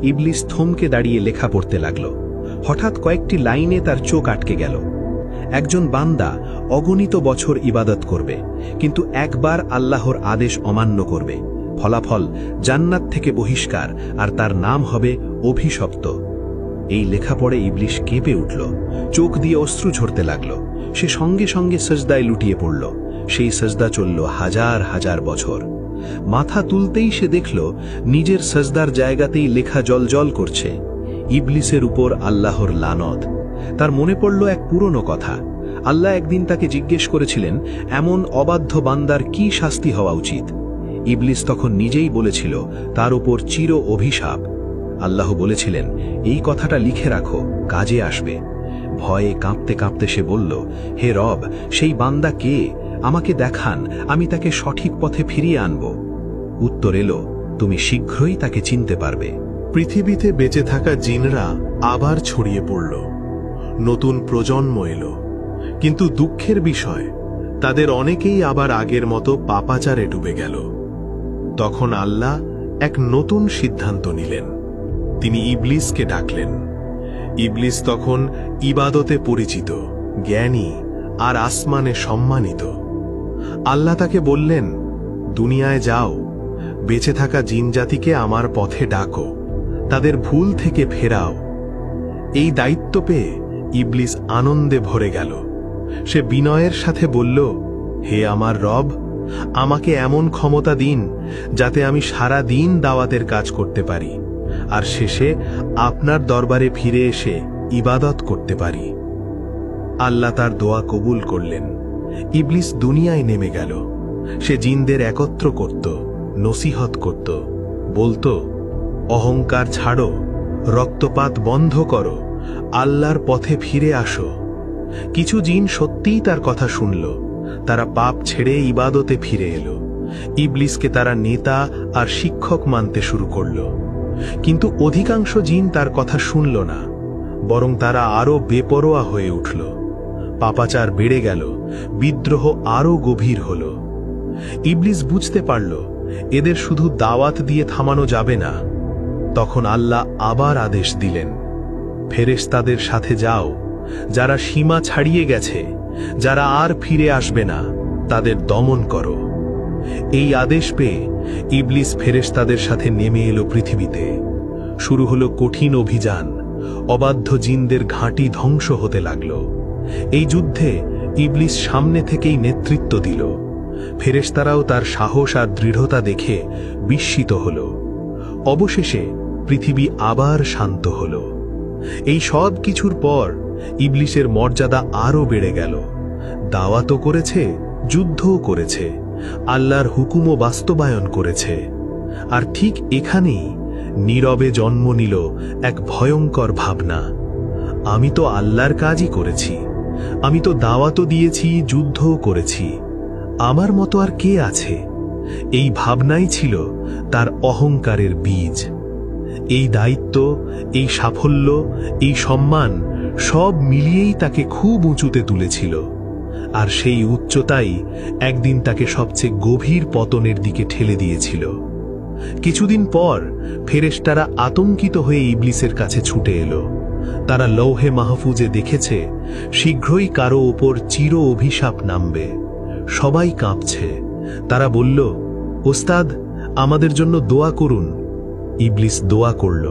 ইবলিস থমকে দাঁড়িয়ে লেখা পড়তে লাগল। হঠাৎ কয়েকটি লাইনে তার চোখ আটকে গেল। একজন বান্দা অগণিত বছর ইবাদত করবে, কিন্তু একবার আল্লাহর আদেশ অমান্য করবে, ফলাফল জান্নাত থেকে বহিষ্কার, আর তার নাম হবে অভিশপ্ত। এই লেখা পড়ে ইবলিস কেঁপে উঠল, চোখ দিয়ে অশ্রু ঝরতে লাগল। সে সঙ্গে সঙ্গে সজদায় লুটিয়ে পড়ল। সেই সজদা চলল হাজার হাজার বছর। মাথা তুলতেই সে দেখল নিজের সজদার জায়গাতেই লেখা জলজল করছে, ইবলিসের উপর আল্লাহর লানত। তার মনে পড়ল এক পুরনো কথা। আল্লাহ একদিন তাকে জিজ্ঞেস করেছিলেন এমন অবাধ্য বান্দার কি শাস্তি হওয়া উচিত। ইবলিস তখন নিজেই বলেছিল তার উপর চির অভিশাপ। আল্লাহ বলেছিলেন, এই কথাটা লিখে রাখো, কাজে আসবে। ভয়ে কাঁপতে কাঁপতে সে বলল, হে রব, সেই বান্দা কে? আমাকে দেখান, আমি তাকে সঠিক পথে ফিরিয়ে আনব। উত্তর এলো, তুমি শীঘ্রই তাকে চিনতে পারবে। পৃথিবীতে বেঁচে থাকা জিনরা আবার ছড়িয়ে পড়ল, নতুন প্রজন্ম এলো। কিন্তু দুঃখের বিষয়, তাদের অনেকেই আবার আগের মতো পাপাচারে ডুবে গেল। তখন আল্লাহ এক নতুন সিদ্ধান্ত নিলেন। তিনি ইবলিসকে ডাকলেন। ইবলিস তখন ইবাদতে পরিচিত, জ্ঞানী আর আসমানে সম্মানিত। আল্লাহ তাকে বললেন, দুনিয়ায় যাও, বেঁচে থাকা জিনজাতিকে আমার পথে ডাকো, তাদের ভুল থেকে ফেরাও। এই দায়িত্ব পেয়ে ইবলিস আনন্দে ভরে গেল। সে বিনয়ের সাথে বলল, হে আমার রব, আমাকে এমন ক্ষমতা দিন যাতে আমি সারা দিন দাওয়াতের কাজ করতে পারি, আর শেষে আপনার দরবারে ফিরে এসে ইবাদত করতে পারি। আল্লাহ তার দোয়া কবুল করলেন। ইবলিস দুনিয়ায় নেমে গেল। সে জিনদের একত্র করত, নসিহত করত, বলতো, অহংকার ছাড়ো, রক্তপাত বন্ধ করো, আল্লাহর পথে ফিরে আসো। কিছু জিন সত্যিই তার কথা শুনল। তারা পাপ ছেড়ে ইবাদতে ফিরে এলো। ইবলিসকে তারা নেতা আর শিক্ষক মানতে শুরু করল। কিন্তু অধিকাংশ জিন তার কথা শুনল না, বরং তারা আরো বেপরোয়া হয়ে উঠল। পাপাচার বেড়ে গেল, বিদ্রোহ আরো গভীর হল। ইবলিস বুঝতে পারল এদের শুধু দাওয়াত দিয়ে থামানো যাবে না। তখন আল্লাহ আবার আদেশ দিলেন, ফেরেশতাদের সাথে যাও, যারা সীমা ছাড়িয়ে গেছে, যারা আর ফিরে আসবে না, তাদের দমন করো। এই আদেশ পেয়ে ইবলিস ফেরেশতাদের সাথে নেমে এলো পৃথিবীতে। শুরু হলো কঠিন অভিযান। অবাধ্য জিনদের ঘাঁটি ধ্বংস হতে লাগল। এই যুদ্ধে ইবলিস সামনে থেকেই নেতৃত্ব দিল। ফেরেশতারাও তার সাহস আর দৃঢ়তা দেখে বিস্মিত হল। অবশেষে পৃথিবী আবার শান্ত হল। এই সব কিছুর পর ইবলিসের মর্যাদা আরো বেড়ে গেল। দাওয়াতও করেছে, যুদ্ধও করেছে, আল্লাহর হুকুমও বাস্তবায়ন করেছে। আর ঠিক এখানেই নীরবে জন্ম নিল এক ভয়ঙ্কর ভাবনা, আমি তো আল্লাহর কাজই করেছি, আমি তো দাওয়াতও দিয়েছি, যুদ্ধও করেছি, আমার মতো আর কে আছে? এই ভাবনাই ছিল তার অহংকারের বীজ। এই দায়িত্ব, এই সাফল্য, এই সম্মান সব মিলিয়েই তাকে খুব উঁচুতে তুলেছিল। আর সেই উচ্চতাই একদিন তাকে সবচেয়ে গভীর পতনের দিকে ঠেলে দিয়েছিল। কিছুদিন পর ফেরেশতারা আতঙ্কিত হয়ে ইবলিসের কাছে ছুটে এলো। তারা লৌহে মাহফুজে দেখেছে শীঘ্রই কারো ওপর চির অভিশাপ নামবে। সবাই কাঁপছে। তারা বলল, ওস্তাদ, আমাদের জন্য দোয়া করুন। ইবলিস দোয়া করল,